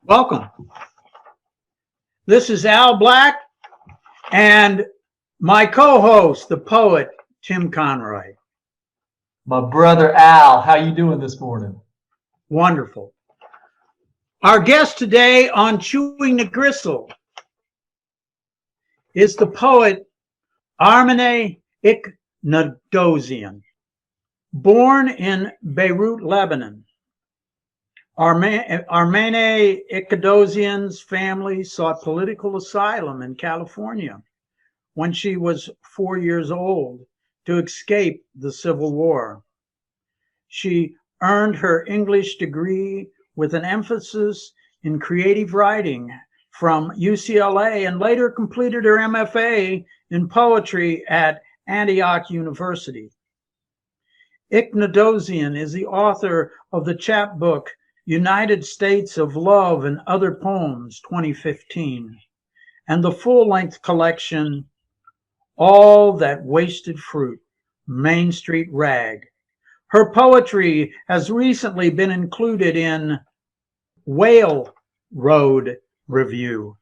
Welcome. This is Al Black and my co-host, the poet, Tim Conroy. My brother Al, how you doing this morning? Wonderful. Our guest today on Chewing the Gristle is the poet Arminé Iknadossian. Born in Beirut, Lebanon, Arminé Iknadossian's family sought political asylum in California when she was 4 years old to escape the Civil War. She earned her English degree with an emphasis in creative writing from UCLA and later completed her MFA in poetry at Antioch University. Iknadossian is the author of the chapbook United States of Love and Other Poems 2015 and the full-length collection All That Wasted Fruit, Main Street Rag. Her poetry has recently been included in Whale Road Review,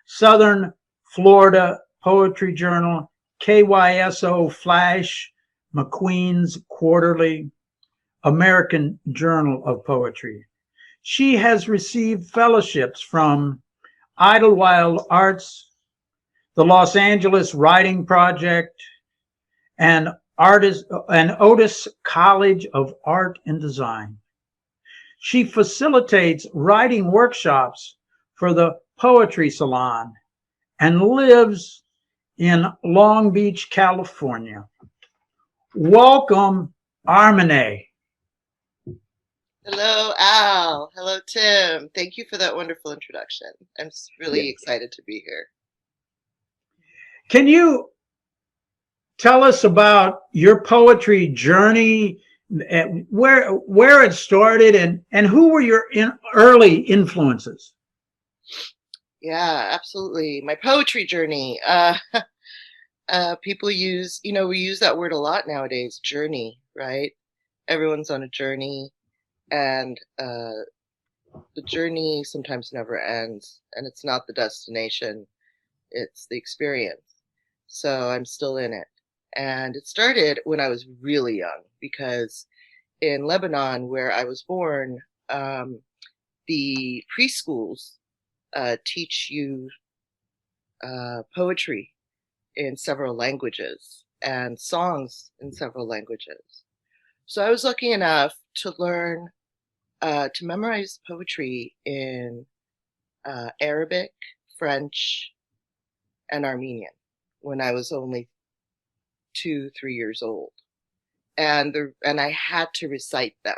Southern Florida Poetry Journal, KYSO Flash, McQueen's Quarterly, American Journal of Poetry. She has received fellowships from Idlewild Arts, the Los Angeles Writing Project, and Otis College of Art and Design. She facilitates writing workshops for the Poetry Salon and lives in Long Beach, California. Welcome, Arminé. Hello, Al. Hello, Tim. Thank you for that wonderful introduction. I'm really excited to be here. Can you tell us about your poetry journey, where it started, and who were your early influences? Yeah, absolutely. My poetry journey. People use, we use that word a lot nowadays, journey, right? Everyone's on a journey, and the journey sometimes never ends, and it's not the destination, it's the experience. So I'm still in it. And it started when I was really young, because in Lebanon, where I was born, the preschools teach you poetry in several languages and songs in several languages. So I was lucky enough to learn to memorize poetry in Arabic, French, and Armenian when I was only 2, 3 years old. And I had to recite them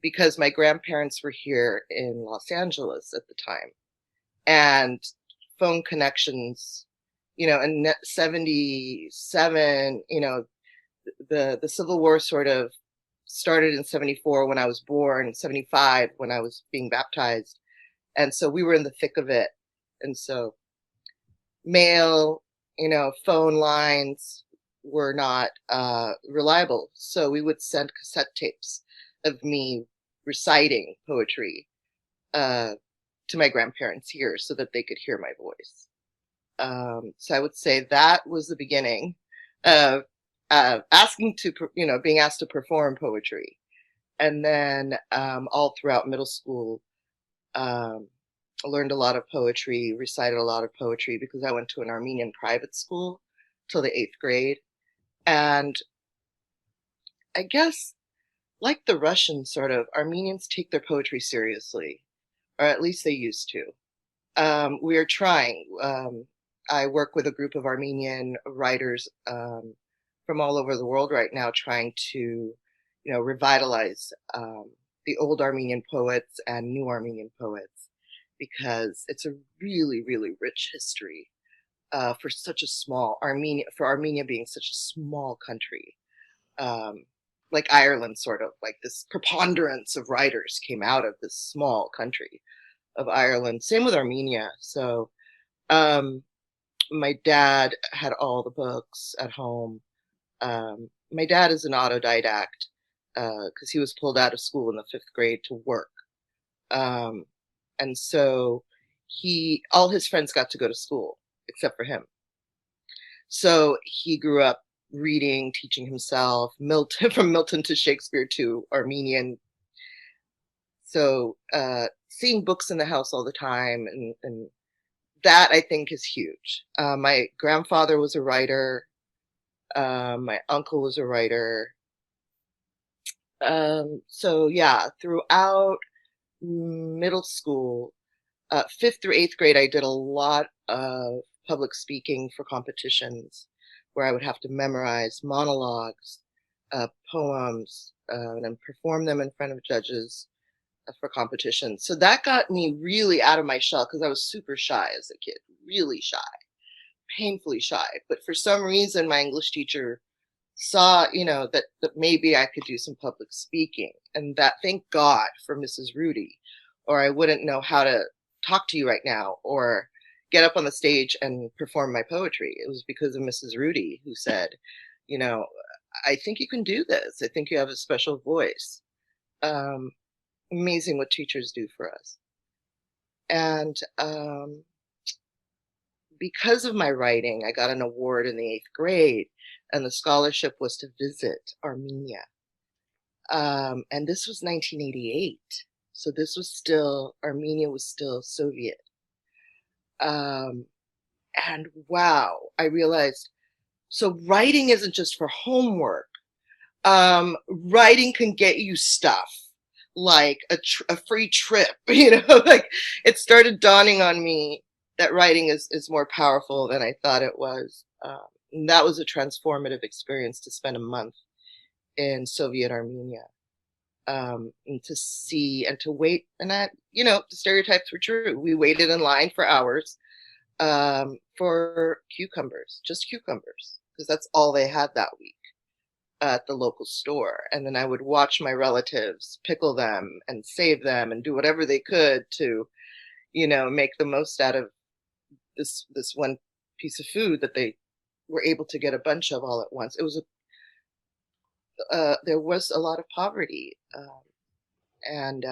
because my grandparents were here in Los Angeles at the time. And phone connections, in 77, the Civil War sort of started in 74 when I was born, 75 when I was being baptized. And so we were in the thick of it. And so mail, phone lines were not reliable. So we would send cassette tapes of me reciting poetry to my grandparents here so that they could hear my voice. So I would say that was the beginning of being asked to perform poetry. And then all throughout middle school, I learned a lot of poetry, recited a lot of poetry because I went to an Armenian private school till the 8th grade. And I guess, like the Russians, sort of, Armenians take their poetry seriously, or at least they used to. We are trying. I work with a group of Armenian writers from all over the world right now, trying to, revitalize the old Armenian poets and new Armenian poets, because it's a really, really rich history for such a small Armenia being such a small country. Like Ireland, sort of like this preponderance of writers came out of this small country of Ireland. Same with Armenia. So my dad had all the books at home. My dad is an autodidact because he was pulled out of school in the 5th grade to work. And so all his friends got to go to school except for him. So he grew up reading, teaching himself, from Milton to Shakespeare to Armenian. So seeing books in the house all the time, and that I think is huge. My grandfather was a writer. My uncle was a writer. So yeah, throughout middle school, 5th through 8th grade, I did a lot of public speaking for competitions where I would have to memorize monologues, poems, and perform them in front of judges for competitions. So that got me really out of my shell because I was super shy as a kid, really shy, painfully shy. But for some reason, my English teacher saw, that maybe I could do some public speaking, and that, thank God for Mrs. Rudy, or I wouldn't know how to talk to you right now or get up on the stage and perform my poetry. It was because of Mrs. Rudy, who said, I think you can do this. I think you have a special voice. Amazing what teachers do for us. And because of my writing, I got an award in the 8th grade, and the scholarship was to visit Armenia. And this was 1988. So this was still, Armenia was still Soviet. And wow, I realized, so writing isn't just for homework. Writing can get you stuff like a free trip, like it started dawning on me that writing is more powerful than I thought it was. And that was a transformative experience, to spend a month in Soviet Armenia, and to see and to wait. And that, the stereotypes were true. We waited in line for hours for cucumbers, just cucumbers, because that's all they had that week at the local store. And then I would watch my relatives pickle them and save them and do whatever they could to, make the most out of this one piece of food that they were able to get a bunch of all at once. It was there was a lot of poverty, and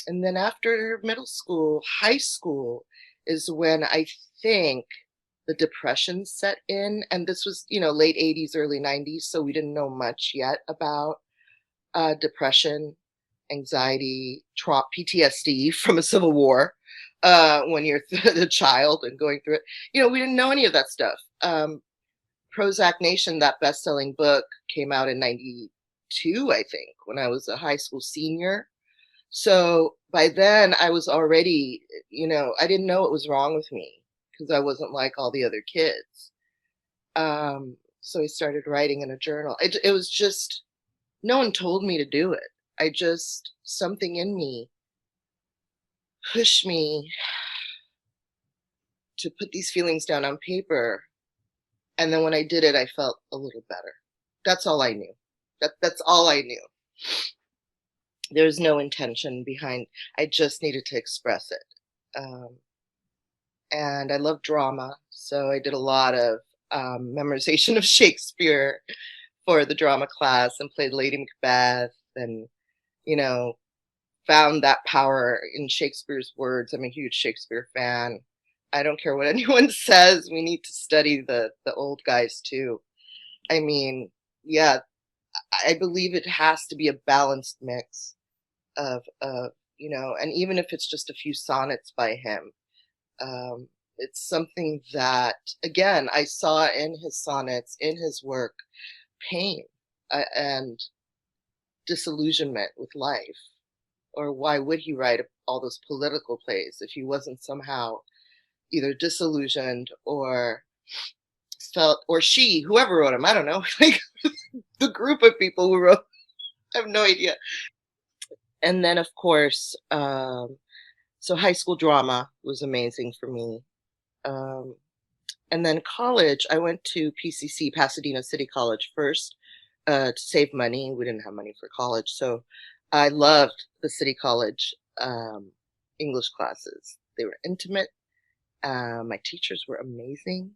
then after middle school, high school is when I think the depression set in, and this was late 80s, early 90s, so we didn't know much yet about depression, anxiety, PTSD from a civil war when you're a child and going through it. We didn't know any of that stuff. Prozac Nation, that best-selling book, came out in 92, I think, when I was a high school senior. So by then I was already, I didn't know what was wrong with me because I wasn't like all the other kids. So I started writing in a journal. It was just, no one told me to do it. Something in me pushed me to put these feelings down on paper. And then when I did it, I felt a little better. That's all I knew. That's all I knew. There's no intention behind. I just needed to express it. And I love drama, so I did a lot of memorization of Shakespeare for the drama class and played Lady Macbeth, and found that power in Shakespeare's words. I'm a huge Shakespeare fan. I don't care what anyone says. We need to study the old guys too. I mean, yeah, I believe it has to be a balanced mix of and even if it's just a few sonnets by him, it's something that, again, I saw in his sonnets, in his work, pain and disillusionment with life. Or why would he write all those political plays if he wasn't somehow either disillusioned or felt, or she, whoever wrote him, I don't know, like the group of people who wrote, I have no idea. And then, of course, so high school drama was amazing for me. And then college, I went to PCC, Pasadena City College, first to save money. We didn't have money for college. So I loved the City College English classes. They were intimate. My teachers were amazing.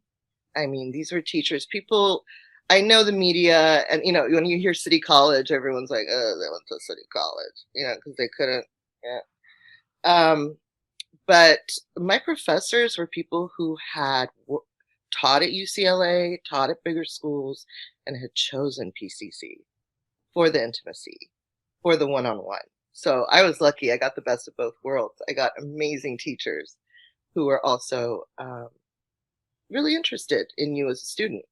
I mean, these were teachers, people, I know the media, and, when you hear City College, everyone's like, oh, they went to City College, because they couldn't, yeah. But my professors were people who had taught at UCLA, taught at bigger schools, and had chosen PCC for the intimacy, for the one-on-one. So I was lucky. I got the best of both worlds. I got amazing teachers who were also really interested in you as a student.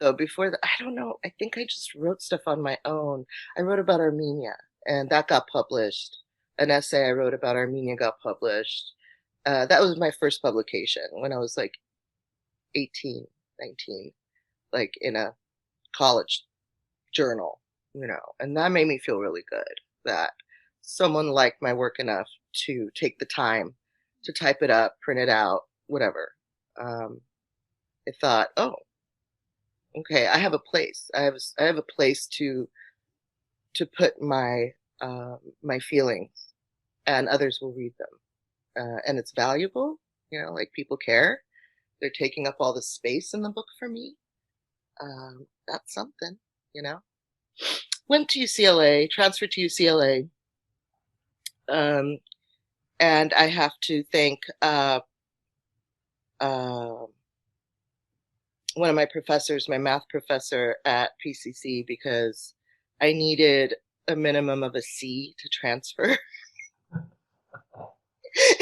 So before that, I don't know. I think I just wrote stuff on my own. I wrote about Armenia, and that got published. An essay I wrote about Armenia got published. That was my first publication when I was like 18, 19, like in a college journal, and that made me feel really good that someone liked my work enough to take the time to type it up, print it out, whatever. I thought, oh, okay, I have a place. I have a place to put my my feelings, and others will read them, and it's valuable. Like people care. They're taking up all the space in the book for me. That's something. Went to UCLA, transferred to UCLA, and I have to thank one of my professors, my math professor at PCC, because I needed a minimum of a C to transfer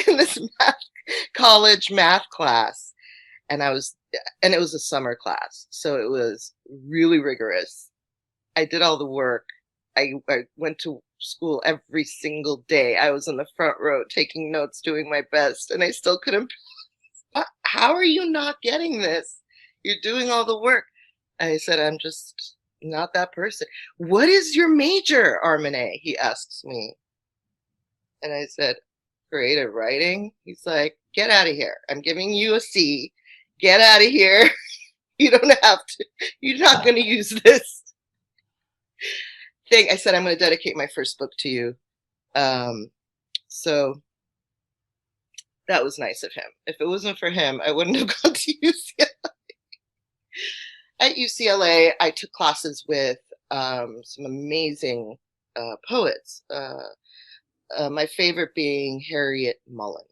in this college math class. And it was a summer class, so it was really rigorous. I did all the work. I went to school every single day. I was in the front row taking notes, doing my best, and I still couldn't. How are you not getting this? You're doing all the work. I said, I'm just not that person. What is your major, Arminé? He asks me. And I said, creative writing. He's like, get out of here. I'm giving you a C. Get out of here. You don't have to. You're not going to use this thing. I said, I'm going to dedicate my first book to you. So that was nice of him. If it wasn't for him, I wouldn't have gone to UCLA. At UCLA, I took classes with some amazing poets. My favorite being Harriet Mullen.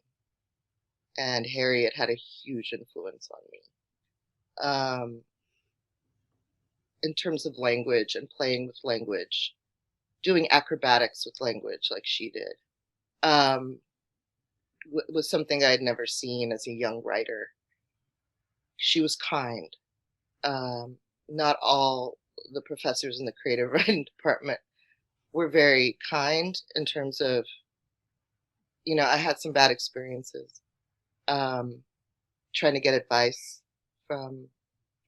And Harriet had a huge influence on me. In terms of language and playing with language, doing acrobatics with language like she did, was something I had never seen as a young writer. She was kind. Not all the professors in the creative writing department were very kind in terms of, I had some bad experiences trying to get advice from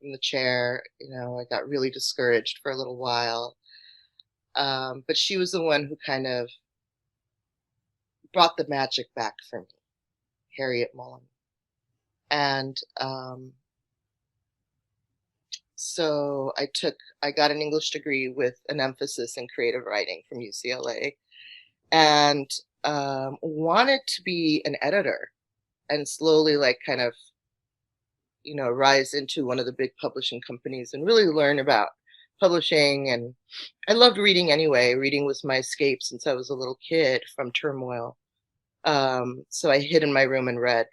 the chair. I got really discouraged for a little while. But she was the one who kind of brought the magic back for me, Harriet Mullen. And so I got an English degree with an emphasis in creative writing from UCLA, and wanted to be an editor and slowly kind of, rise into one of the big publishing companies and really learn about publishing. And I loved reading anyway. Reading was my escape since I was a little kid from turmoil. So I hid in my room and read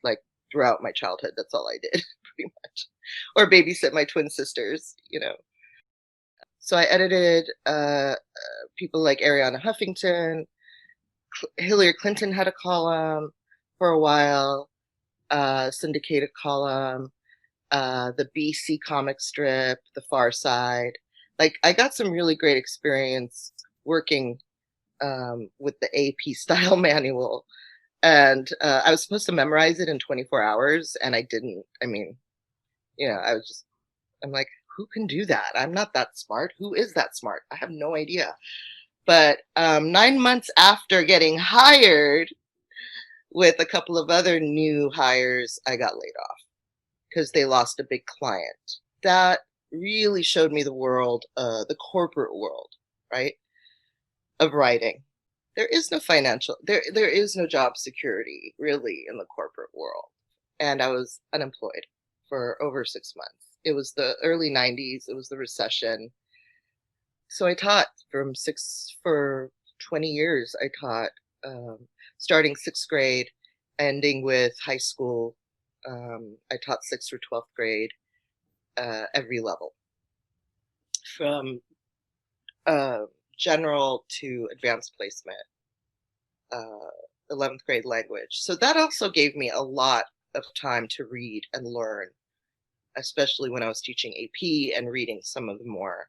throughout my childhood. That's all I did, pretty much. Or babysit my twin sisters, So I edited people like Ariana Huffington. Hillary Clinton had a column for a while, syndicated column, the BC comic strip, The Far Side. I got some really great experience working with the AP style manual. And I was supposed to memorize it in 24 hours, and I didn't. I mean, I'm like, who can do that? I'm not that smart. Who is that smart? I have no idea. But 9 months after getting hired with a couple of other new hires, I got laid off because they lost a big client. That really showed me the world, the corporate world, right, of writing. There is no there is no job security really in the corporate world. And I was unemployed for over 6 months. It was the early 90s. It was the recession. So I taught for 20 years. I taught starting 6th grade, ending with high school. I taught 6th through 12th grade, every level, from general to advanced placement, 11th grade language. So that also gave me a lot of time to read and learn, especially when I was teaching AP and reading some of the more,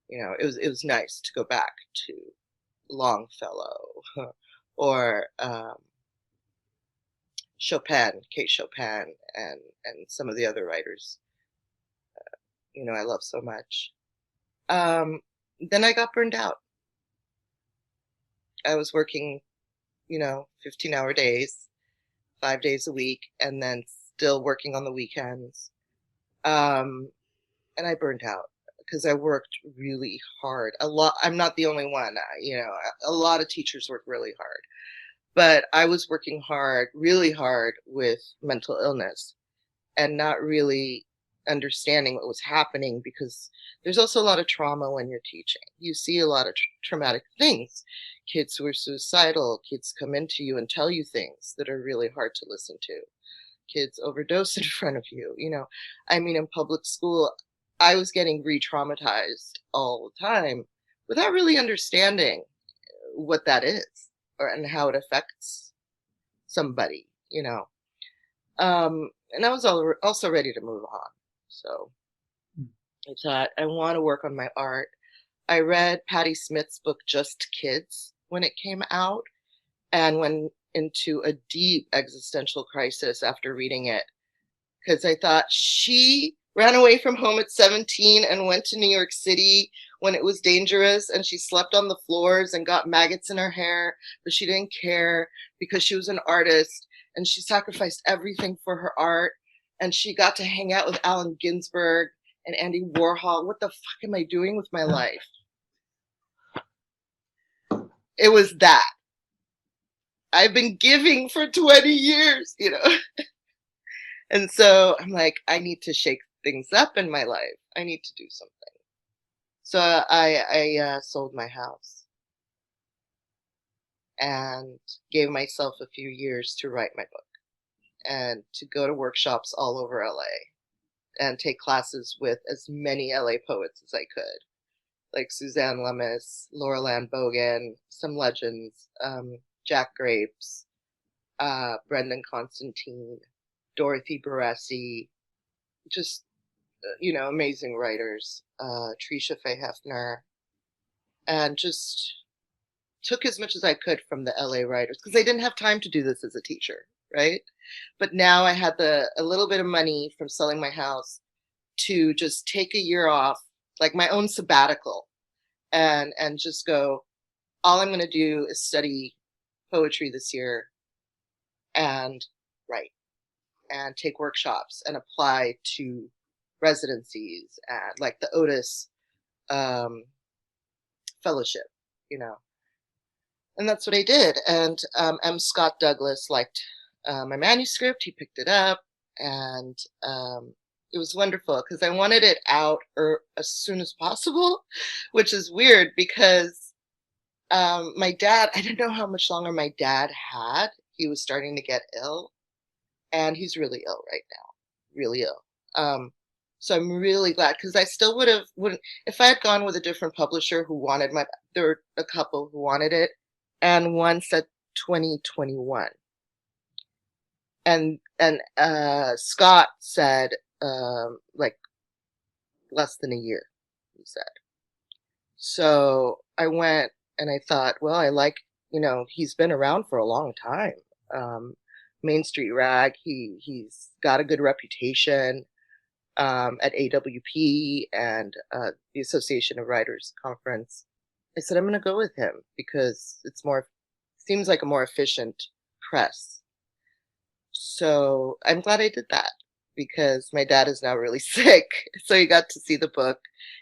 it was nice to go back to Longfellow or Chopin, Kate Chopin, and some of the other writers, I love so much. Then I got burned out. I was working, 15-hour days, 5 days a week, and then still working on the weekends. And I burned out because I worked really hard. A lot. I'm not the only one. A lot of teachers work really hard, but I was working hard, really hard, with mental illness and not really understanding what was happening, because there's also a lot of trauma when you're teaching. You see a lot of traumatic things. Kids who are suicidal, kids come into you and tell you things that are really hard to listen to. Kids overdose in front of you. In public school, I was getting re-traumatized all the time without really understanding what that is and how it affects somebody, and I was also ready to move on. So I thought, I want to work on my art. I read Patti Smith's book, Just Kids, when it came out, and went into a deep existential crisis after reading it, because I thought she ran away from home at 17 and went to New York City when it was dangerous, and she slept on the floors and got maggots in her hair, but she didn't care because she was an artist, and she sacrificed everything for her art, and she got to hang out with Allen Ginsberg and Andy Warhol. What the fuck am I doing with my life? It was that. I've been giving for 20 years, And so I'm like, I need to shake things up in my life. I need to do something. So I sold my house and gave myself a few years to write my book and to go to workshops all over LA and take classes with as many LA poets as I could, like Suzanne Lemis, Laurel Ann Bogan, some legends, Jack Grapes, Brendan Constantine, Dorothy Barassi, just, amazing writers, Trisha Faye Hefner, and just took as much as I could from the LA writers, because I didn't have time to do this as a teacher, right? But now I had a little bit of money from selling my house to just take a year off, like my own sabbatical, and just go, all I'm going to do is study poetry this year and write and take workshops and apply to residencies and like the Otis fellowship, and that's what I did. And M. Scott Douglas liked my manuscript. He picked it up, and it was wonderful because I wanted it out as soon as possible, which is weird because my dad, I didn't know how much longer my dad had. He was starting to get ill, and he's really ill right now, really ill. So I'm really glad, because I still wouldn't, if I had gone with a different publisher who wanted there were a couple who wanted it, and one said 2021. And Scott said, like less than a year, he said. So I went and I thought, well, I like, he's been around for a long time. Main Street Rag, he's got a good reputation at AWP and the Association of Writers Conference. I said, I'm going to go with him because seems like a more efficient press. So I'm glad I did that, because my dad is now really sick. So he got to see the book.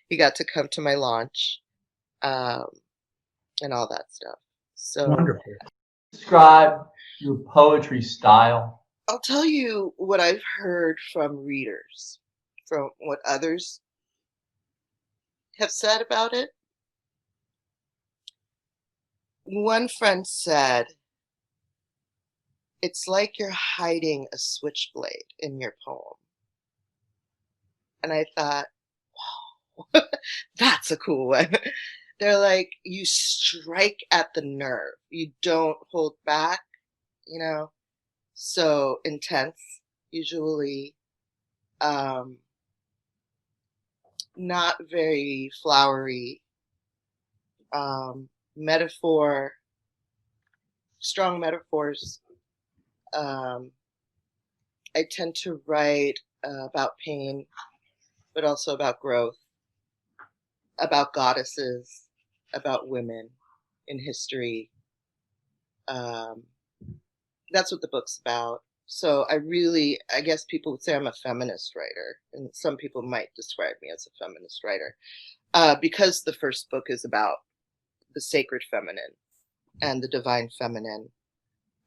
He got to come to my launch and all that stuff. So Wonderful. Describe your poetry style. I'll tell you what I've heard from readers, from what others have said about it. One friend said, it's like you're hiding a switchblade in your poem. And I thought, wow, that's a cool one. They're like, you strike at the nerve. You don't hold back, you know? So intense, usually not very flowery. Metaphor, strong metaphors. I tend to write about pain, but also about growth, about goddesses, about women in history. That's what the book's about. So I guess people would say I'm a feminist writer, and some people might describe me as a feminist writer, because the first book is about the sacred feminine and the divine feminine.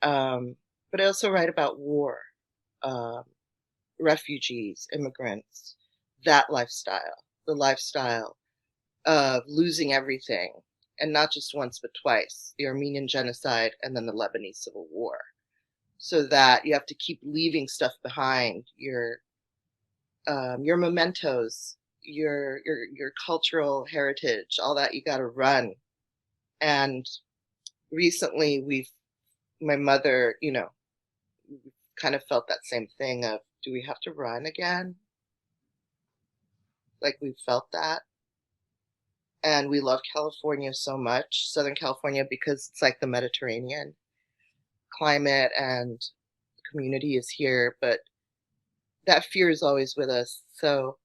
But I also write about war, refugees, immigrants, that lifestyle, the lifestyle of losing everything, and not just once, but twice, the Armenian genocide and then the Lebanese civil war. So that you have to keep leaving stuff behind, your mementos, your cultural heritage, all that you got to run. And recently my mother, kind of felt that same thing of, do we have to run again? Like, we felt that. And we love California so much, Southern California, because it's like the Mediterranean climate and the community is here, but that fear is always with us. So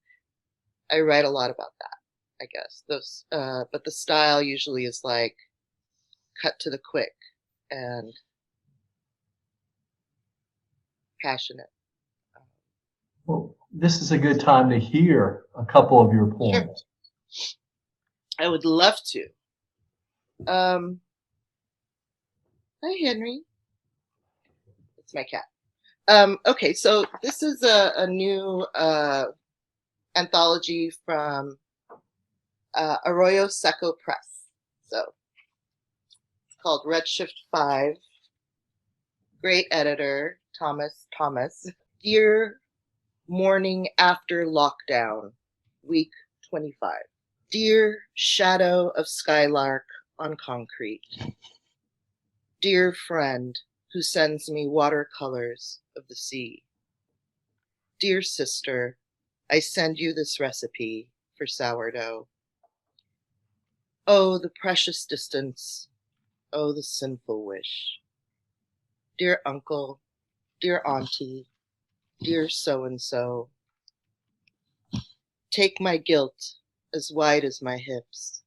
I write a lot about that, I guess. But the style usually is like cut to the quick and passionate. Well, this is a good time to hear a couple of your poems. Sure. I would love to. Hi, Henry. It's my cat. Okay, so this is a new anthology from Arroyo Seco Press. So it's called Redshift 5. Great editor, Thomas. Dear Morning After Lockdown, week 25. Dear shadow of skylark on concrete. Dear friend who sends me watercolors of the sea. Dear sister, I send you this recipe for sourdough. Oh, the precious distance. Oh, the sinful wish. Dear uncle, dear auntie, dear so-and-so. Take my guilt as wide as my hips.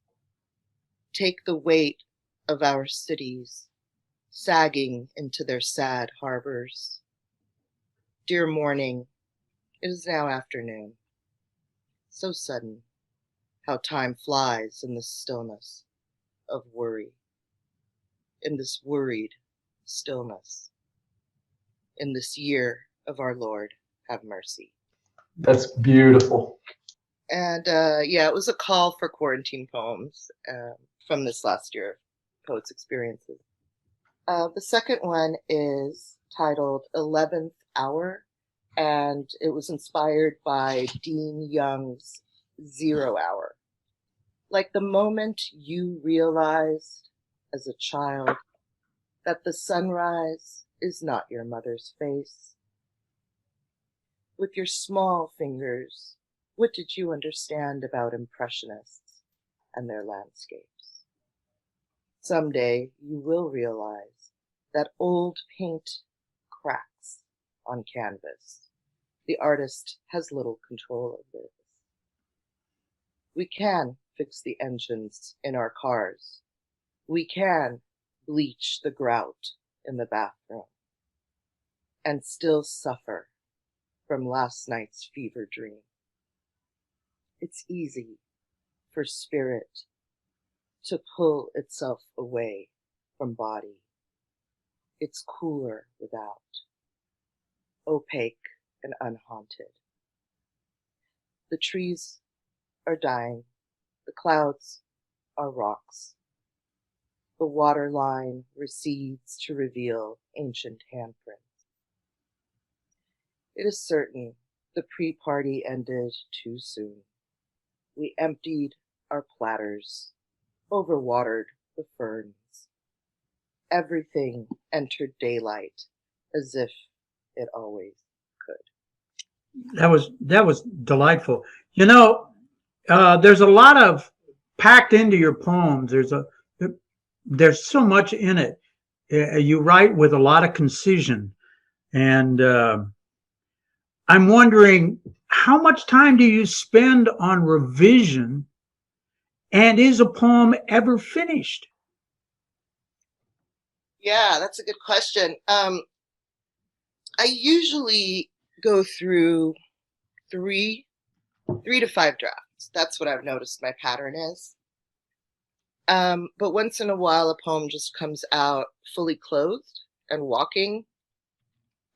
Take the weight of our cities, sagging into their sad harbors. Dear morning, it is now afternoon. So sudden, how time flies in this stillness of worry. In this worried stillness. In this year of our Lord, have mercy. That's beautiful. And it was a call for quarantine poems from this last year of Poets Experiences. The second one is titled 11th Hour, and it was inspired by Dean Young's 0 Hour. Like the moment you realized as a child that the sunrise is not your mother's face. With your small fingers, what did you understand about impressionists and their landscapes? Someday you will realize that old paint cracks on canvas. The artist has little control of this. We can fix the engines in our cars. We can bleach the grout in the bathroom and still suffer from last night's fever dream. It's easy for spirit to pull itself away from body. It's cooler without, opaque and unhaunted. The trees are dying, the clouds are rocks. The waterline recedes to reveal ancient handprints. It is certain the pre-party ended too soon. We emptied our platters, overwatered the ferns. Everything entered daylight as if it always could. That was delightful. You know, there's a lot of packed into your poems. There's so much in it. You write with a lot of concision, and I'm wondering, how much time do you spend on revision, and is a poem ever finished? Yeah, that's a good question. I usually go through three to five drafts. That's what I've noticed my pattern is. But once in a while, a poem just comes out fully clothed and walking,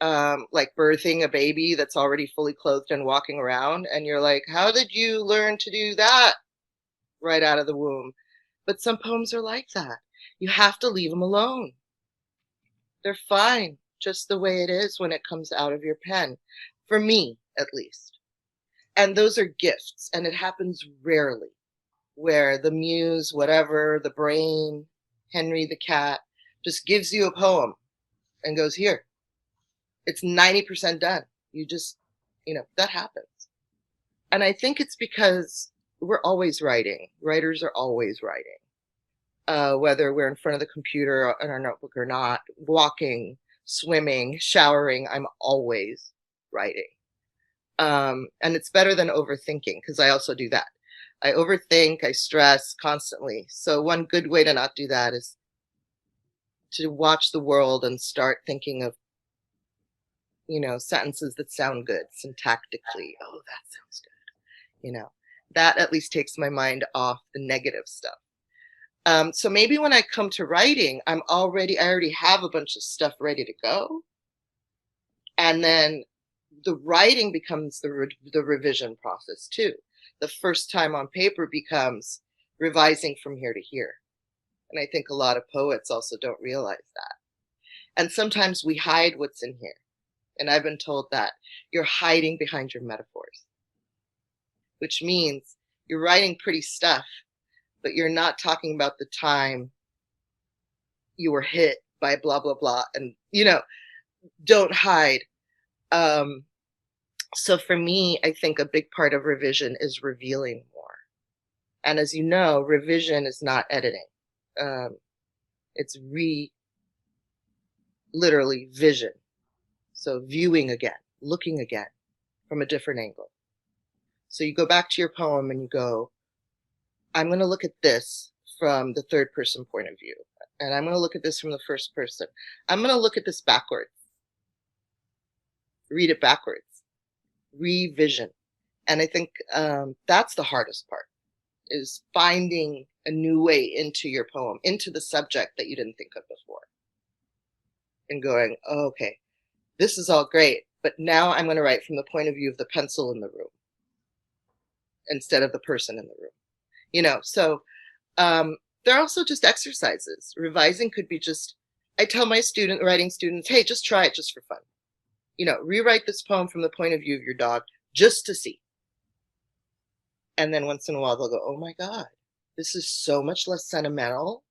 like birthing a baby that's already fully clothed and walking around. And you're like, how did you learn to do that right out of the womb? But some poems are like that. You have to leave them alone. They're fine just the way it is when it comes out of your pen, for me at least. And those are gifts, and it happens rarely, where the muse, whatever, the brain, Henry the cat, just gives you a poem and goes, here. It's 90% done. You just, that happens. And I think it's because we're always writing. Writers are always writing. Whether we're in front of the computer in our notebook or not, walking, swimming, showering, I'm always writing. And it's better than overthinking, because I also do that. I overthink, I stress constantly. So one good way to not do that is to watch the world and start thinking of, sentences that sound good syntactically. Oh, that sounds good. That at least takes my mind off the negative stuff. So maybe when I come to writing, I already have a bunch of stuff ready to go. And then the writing becomes the revision process too. The first time on paper becomes revising from here to here. And I think a lot of poets also don't realize that. And sometimes we hide what's in here. And I've been told that you're hiding behind your metaphors, which means you're writing pretty stuff, but you're not talking about the time you were hit by blah, blah, blah. And, don't hide. So for me, I think a big part of revision is revealing more. And as you know, revision is not editing. It's literally vision. So viewing again, looking again from a different angle. So you go back to your poem and you go, I'm going to look at this from the third person point of view. And I'm going to look at this from the first person. I'm going to look at this backwards. Read it backwards. Revision. And I think that's the hardest part, is finding a new way into your poem, into the subject that you didn't think of before. And going, oh, okay, this is all great, but now I'm going to write from the point of view of the pencil in the room instead of the person in the room. So they're also just exercises. Revising could be just, I tell my writing students, hey, just try it just for fun. Rewrite this poem from the point of view of your dog just to see. And then once in a while they'll go, oh my God, this is so much less sentimental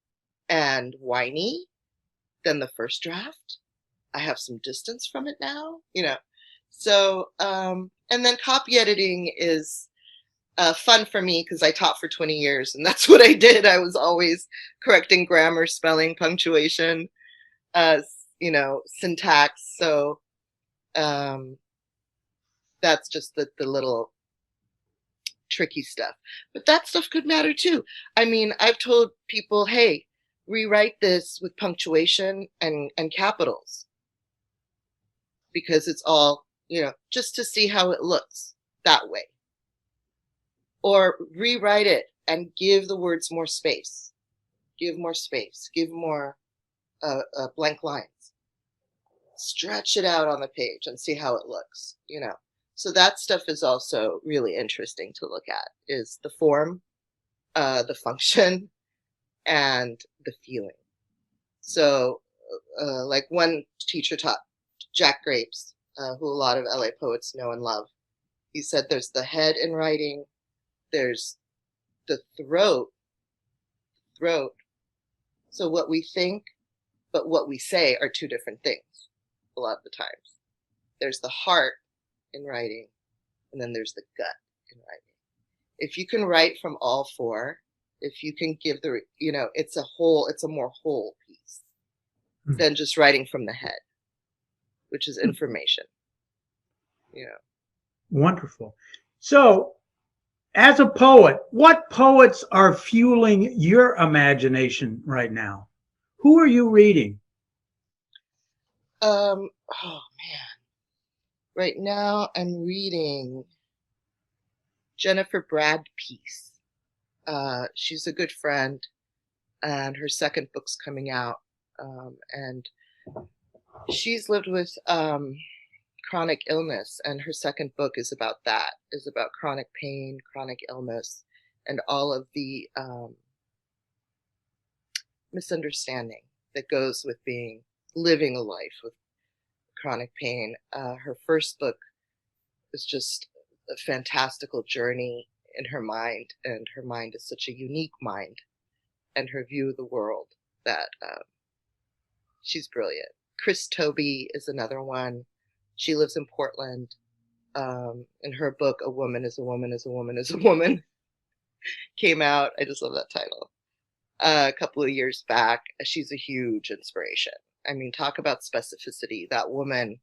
and whiny than the first draft. I have some distance from it now, So, and then copy editing is fun for me because I taught for 20 years and that's what I did. I was always correcting grammar, spelling, punctuation, syntax. So that's just the little tricky stuff. But that stuff could matter too. I mean, I've told people, hey, rewrite this with punctuation and capitals, because it's all, just to see how it looks that way. Or rewrite it and give the words more space. Give more space. Give more blank lines. Stretch it out on the page and see how it looks, So that stuff is also really interesting to look at, is the form, the function, and the feeling. So like one teacher taught, Jack Grapes, who a lot of LA poets know and love. He said there's the head in writing, there's the throat. So what we think, but what we say are two different things a lot of the times. There's the heart in writing, and then there's the gut in writing. If you can write from all four, if you can give the, it's a more whole piece than just writing from the head, which is information. Wonderful. So, as a poet, what poets are fueling your imagination right now? Who are you reading? Oh man. Right now I'm reading Jennifer Brad Peace. She's a good friend, and her second book's coming out. And she's lived with chronic illness, and her second book is about that, is about chronic pain, chronic illness, and all of the misunderstanding that goes with living a life with chronic pain. Her first book is just a fantastical journey in her mind, and her mind is such a unique mind, and her view of the world that she's brilliant. Chris Toby is another one. She lives in Portland. In her book, A Woman is a Woman is a Woman is a Woman, came out. I just love that title. A couple of years back. She's a huge inspiration. I mean, talk about specificity. That woman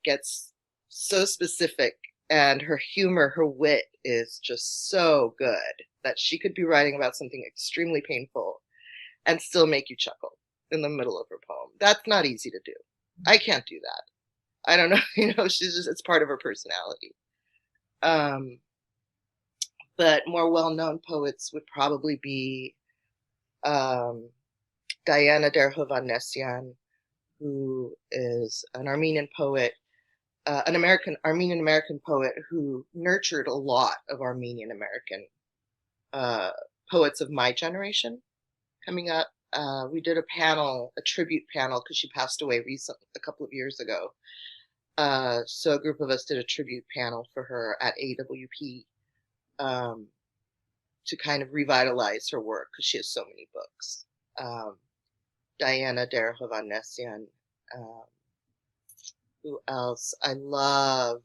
gets so specific, and her humor, her wit is just so good that she could be writing about something extremely painful and still make you chuckle in the middle of her poem. That's not easy to do. I can't do that. I don't know, she's just, it's part of her personality. But more well-known poets would probably be Diana Derhovanessian, who is an Armenian poet, an Armenian American poet who nurtured a lot of Armenian American poets of my generation coming up. We did a tribute panel, because she passed away recently, a couple of years ago. So a group of us did a tribute panel for her at AWP to kind of revitalize her work, because she has so many books. Diana Derhovanessian. Who else? I love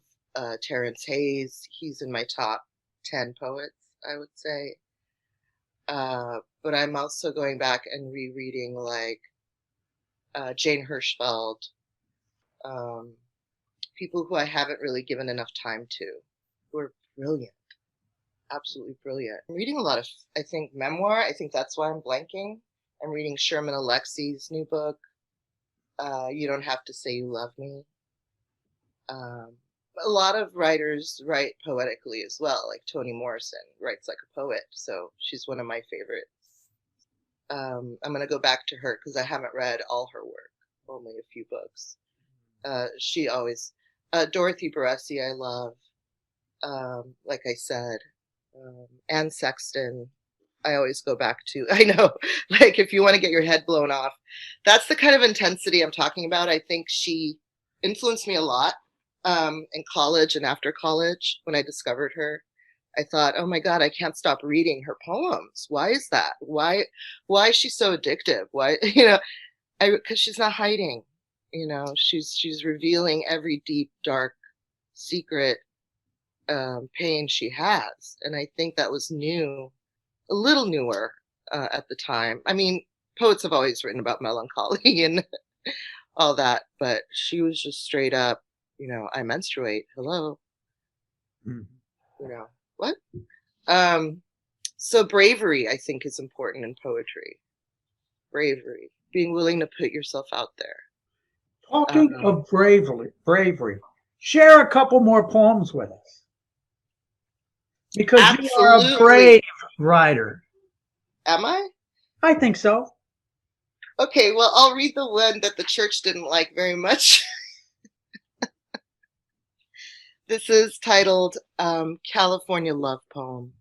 Terrence Hayes. He's in my top 10 poets, I would say. But I'm also going back and rereading like Jane Hirschfeld, people who I haven't really given enough time to, who are brilliant, absolutely brilliant. I'm reading a lot of, I think, memoir. I think that's why I'm blanking. I'm reading Sherman Alexi's new book, You Don't Have to Say You Love Me. A lot of writers write poetically as well, like Toni Morrison writes like a poet, so she's one of my favorites. I'm going to go back to her because I haven't read all her work, only a few books. She always, Dorothy Baresi I love, like I said, Anne Sexton, I always go back to. I know, like if you want to get your head blown off, that's the kind of intensity I'm talking about. I think she influenced me a lot in college and after college. When I discovered her, I thought, oh my God, I can't stop reading her poems. Why is that? Why is she so addictive? Why, because she's not hiding, she's revealing every deep, dark secret pain she has. And I think that was new, a little newer at the time. I mean, poets have always written about melancholy and all that, but she was just straight up, I menstruate. Hello. What? So bravery, I think, is important in poetry. Bravery, being willing to put yourself out there. Talking of bravery, share a couple more poems with us. Because absolutely. You are a brave writer. Am I? I think so. Okay, well, I'll read the one that the church didn't like very much. This is titled California Love Poem.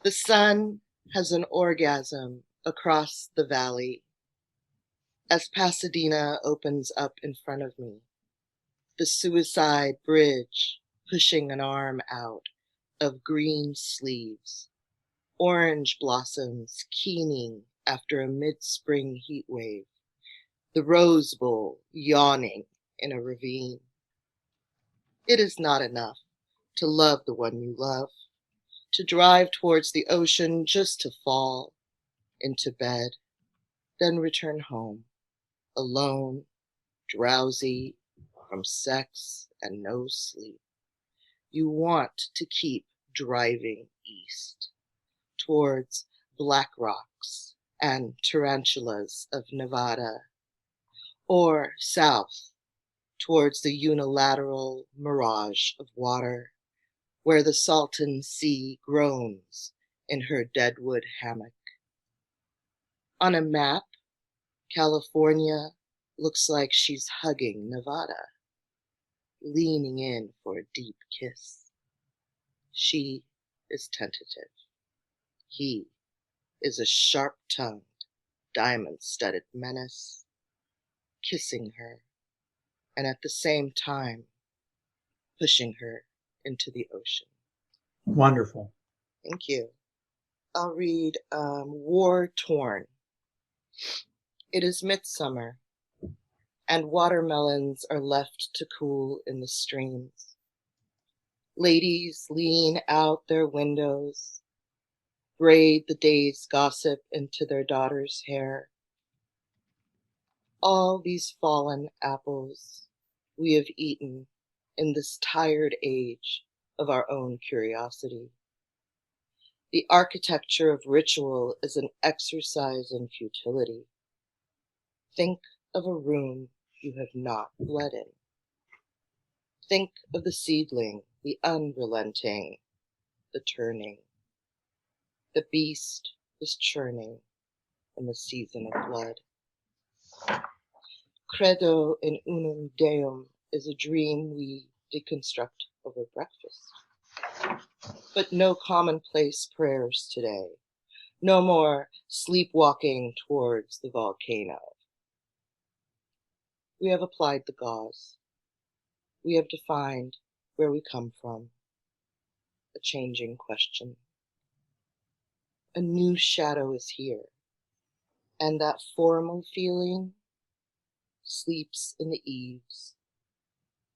The sun has an orgasm across the valley as Pasadena opens up in front of me, the suicide bridge pushing an arm out of green sleeves, orange blossoms keening after a mid-spring heat wave, the Rose Bowl yawning in a ravine. It is not enough to love the one you love, to drive towards the ocean just to fall into bed, then return home, alone, drowsy from sex and no sleep. You want to keep driving east, towards black rocks and tarantulas of Nevada, or south, towards the unilateral mirage of water, where the Salton Sea groans in her deadwood hammock. On a map, California looks like she's hugging Nevada, leaning in for a deep kiss. She is tentative. He is a sharp-tongued, diamond-studded menace, kissing her, and at the same time, pushing her into the ocean. Wonderful. Thank you. I'll read War Torn. It is midsummer, and watermelons are left to cool in the streams. Ladies lean out their windows, braid the day's gossip into their daughter's hair. All these fallen apples we have eaten in this tired age of our own curiosity. The architecture of ritual is an exercise in futility. Think of a room you have not bled in. Think of the seedling, the unrelenting, the turning. The beast is churning in the season of blood. Credo in unum Deum is a dream we deconstruct over breakfast. But no commonplace prayers today. No more sleepwalking towards the volcano. We have applied the gauze. We have defined where we come from. A changing question. A new shadow is here, and that formal feeling sleeps in the eaves,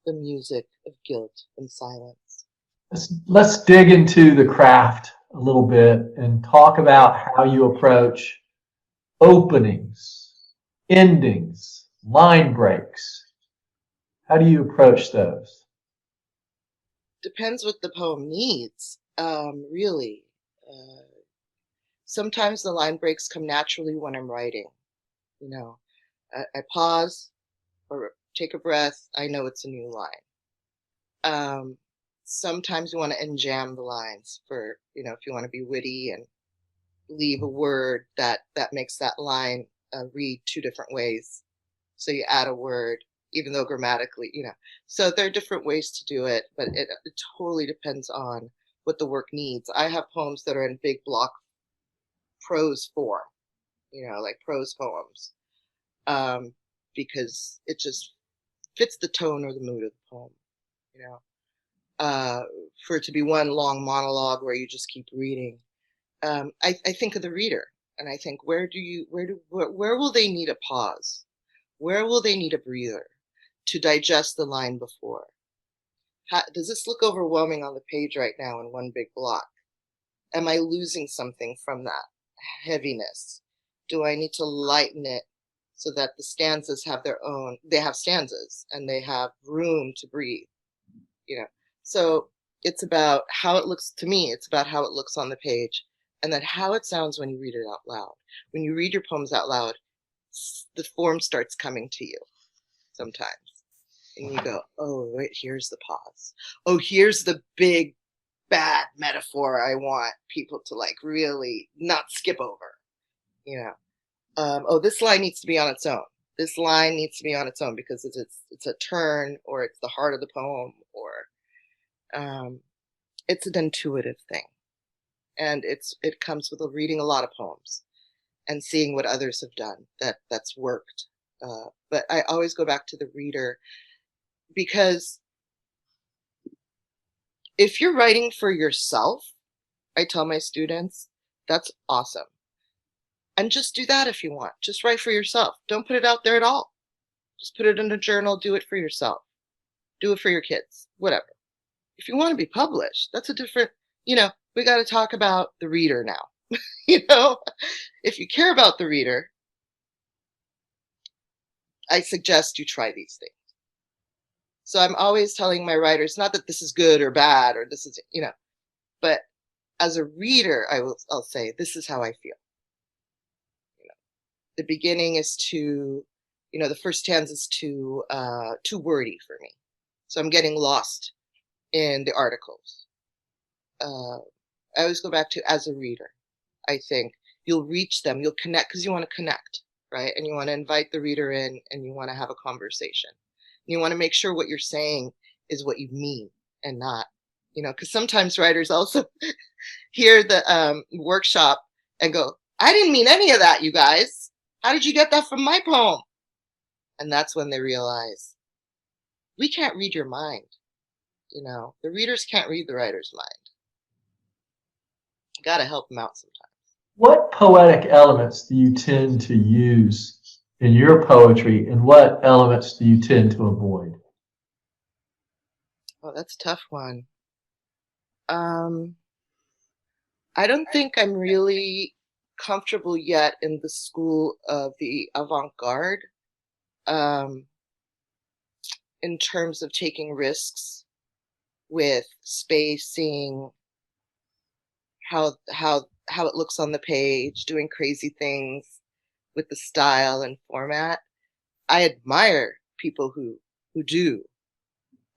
the music of guilt and silence. Let's dig into the craft a little bit and talk about how you approach openings, endings, line breaks. How do you approach those? Depends what the poem needs, really. Sometimes the line breaks come naturally when I'm writing. You know, I pause or take a breath. I know it's a new line. Sometimes you want to enjam the lines for, if you want to be witty and leave a word that makes that line read two different ways. So you add a word, even though grammatically, So there are different ways to do it, but it totally depends on what the work needs. I have poems that are in big block prose form, like prose poems, because it just fits the tone or the mood of the poem, for it to be one long monologue where you just keep reading. I think of the reader, and I think, where will they need a pause? Where will they need a breather to digest the line before? Does this look overwhelming on the page right now in one big block? Am I losing something from that heaviness? Do I need to lighten it so that the stanzas have they have stanzas and they have room to breathe, So it's about how it looks to me. It's about how it looks on the page, and then how it sounds when you read it out loud. When you read your poems out loud, the form starts coming to you sometimes. And you go, oh, wait, here's the pause. Oh, here's the big, bad metaphor I want people to really not skip over. Oh, this line needs to be on its own. This line needs to be on its own because it's a turn, or it's the heart of the poem, or it's an intuitive thing. and it comes with reading a lot of poems and seeing what others have done that's worked. But I always go back to the reader, because if you're writing for yourself, I tell my students, that's awesome. And just do that if you want. Just write for yourself. Don't put it out there at all. Just put it in a journal. Do it for yourself. Do it for your kids, whatever. If you want to be published, that's a different, we got to talk about the reader now. If you care about the reader, I suggest you try these things. So I'm always telling my writers, not that this is good or bad, or this is, but as a reader, I'll say, this is how I feel. The beginning is the first stanza is too wordy for me. So I'm getting lost in the articles. I always go back to, as a reader, I think you'll reach them, you'll connect, because you want to connect, right? And you want to invite the reader in, and you want to have a conversation. You want to make sure what you're saying is what you mean, and not, because sometimes writers also hear the workshop and go, I didn't mean any of that, you guys. How did you get that from my poem? And that's when they realize, we can't read your mind. The readers can't read the writer's mind. You got to help them out sometimes. What poetic elements do you tend to use in your poetry, and what elements do you tend to avoid? Oh, that's a tough one. I don't think I'm really comfortable yet in the school of the avant-garde, in terms of taking risks with spacing, how it looks on the page, doing crazy things with the style and format. I admire people who do,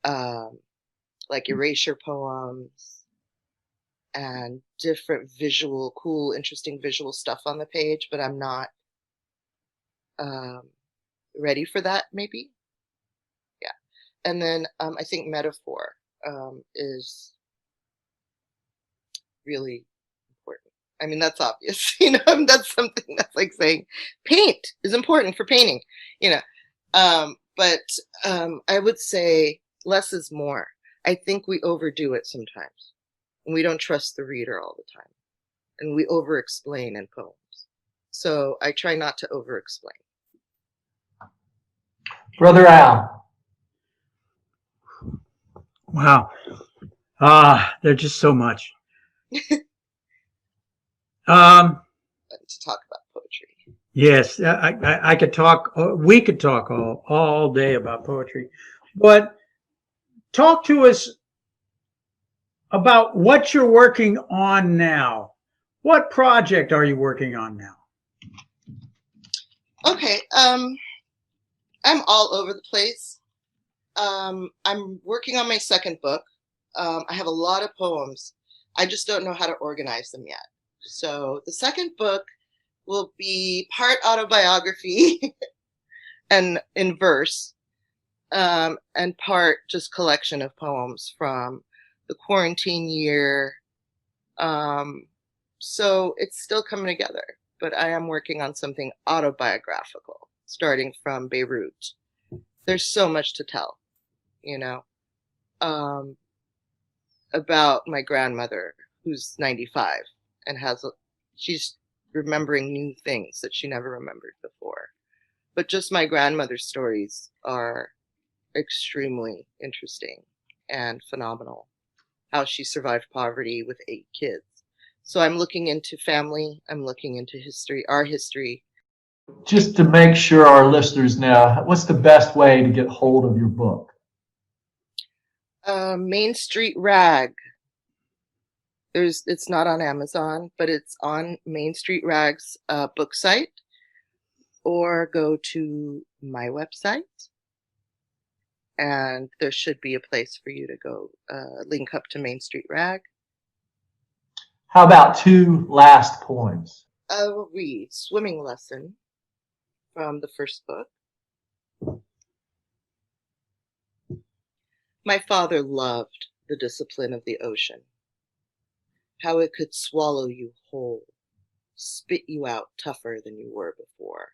like erasure poems and different visual, cool, interesting visual stuff on the page, but I'm not ready for that, maybe. Yeah. And then I think metaphor is really important. I mean, that's obvious, that's something that's like saying paint is important for painting, but I would say less is more. I think we overdo it sometimes, and we don't trust the reader all the time, and we over-explain in poems. So I try not to over-explain. Brother Al. Wow. There's just so much. To talk about poetry. Yes, I could talk, we could talk all day about poetry, but talk to us about what you're working on now. What project are you working on now? Okay, I'm all over the place. I'm working on my second book. I have a lot of poems. I just don't know how to organize them yet. So the second book will be part autobiography and in verse, and part just collection of poems from the quarantine year. So it's still coming together, but I am working on something autobiographical, starting from Beirut. There's so much to tell, about my grandmother, who's 95 and she's remembering new things that she never remembered before. But just my grandmother's stories are extremely interesting and phenomenal. How she survived poverty with 8 kids. So I'm looking into family. I'm looking into history, our history. Just to make sure our listeners know, what's the best way to get hold of your book? Main Street Rag. It's not on Amazon, but it's on Main Street Rag's book site, or go to my website, and there should be a place for you to go link up to Main Street Rag. How about 2 last poems? I will read Swimming Lesson from the first book. My father loved the discipline of the ocean. how it could swallow you whole, spit you out tougher than you were before.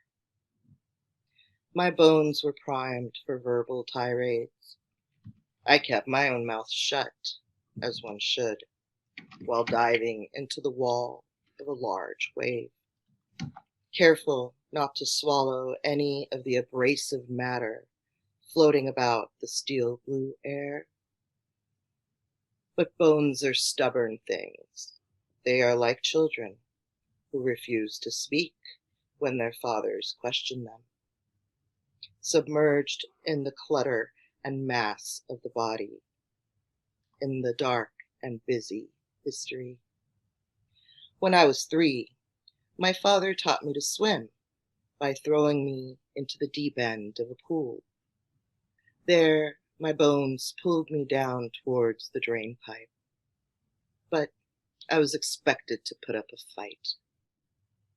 My bones were primed for verbal tirades. I kept my own mouth shut, as one should, while diving into the wall of a large wave, careful not to swallow any of the abrasive matter floating about the steel blue air. But bones are stubborn things. They are like children who refuse to speak when their fathers question them, submerged in the clutter and mass of the body, in the dark and busy history. When I was 3, my father taught me to swim by throwing me into the deep end of a pool. There, my bones pulled me down towards the drain pipe. But I was expected to put up a fight.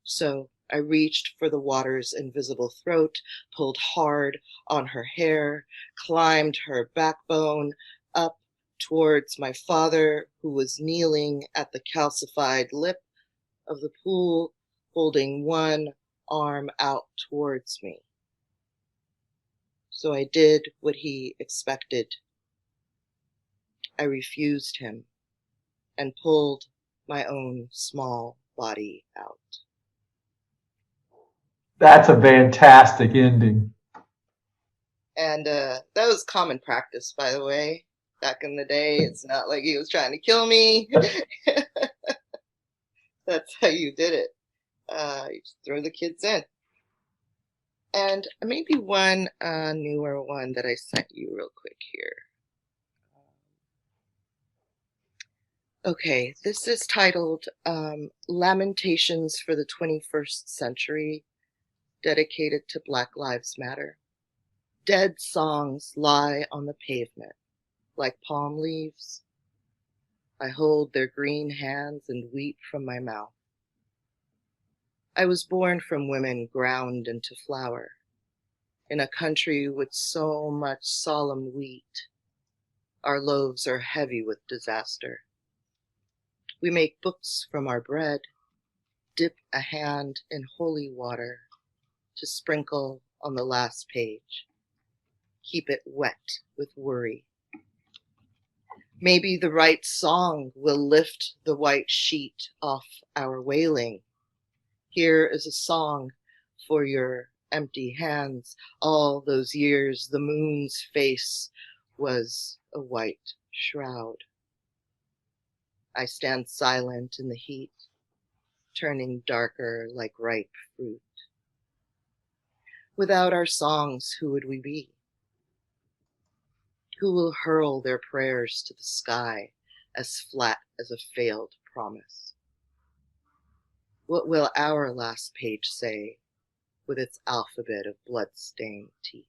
So I reached for the water's invisible throat, pulled hard on her hair, climbed her backbone up towards my father, who was kneeling at the calcified lip of the pool, holding one arm out towards me. So I did what he expected. I refused him and pulled my own small body out. That's a fantastic ending. And that was common practice, by the way. Back in the day, it's not like he was trying to kill me. That's how you did it. You just throw the kids in. And maybe one newer one that I sent you real quick here. Okay, this is titled Lamentations for the 21st Century, dedicated to Black Lives Matter. Dead songs lie on the pavement like palm leaves. I hold their green hands and weep from my mouth. I was born from women ground into flour, in a country with so much solemn wheat. Our loaves are heavy with disaster. We make books from our bread, dip a hand in holy water to sprinkle on the last page, keep it wet with worry. Maybe the right song will lift the white sheet off our wailing. Here is a song for your empty hands. All those years, the moon's face was a white shroud. I stand silent in the heat, turning darker like ripe fruit. Without our songs, who would we be? Who will hurl their prayers to the sky as flat as a failed promise? What will our last page say with its alphabet of blood-stained teeth?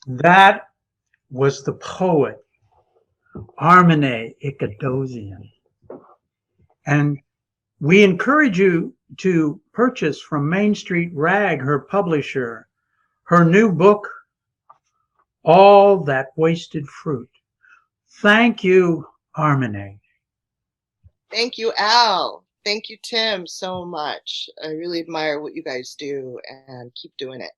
That was the poet Arminé Iknadossian. And we encourage you to purchase from Main Street Rag, her publisher, her new book, All That Wasted Fruit. Thank you, Arminé. Thank you, Al. Thank you, Tim, so much. I really admire what you guys do and keep doing it.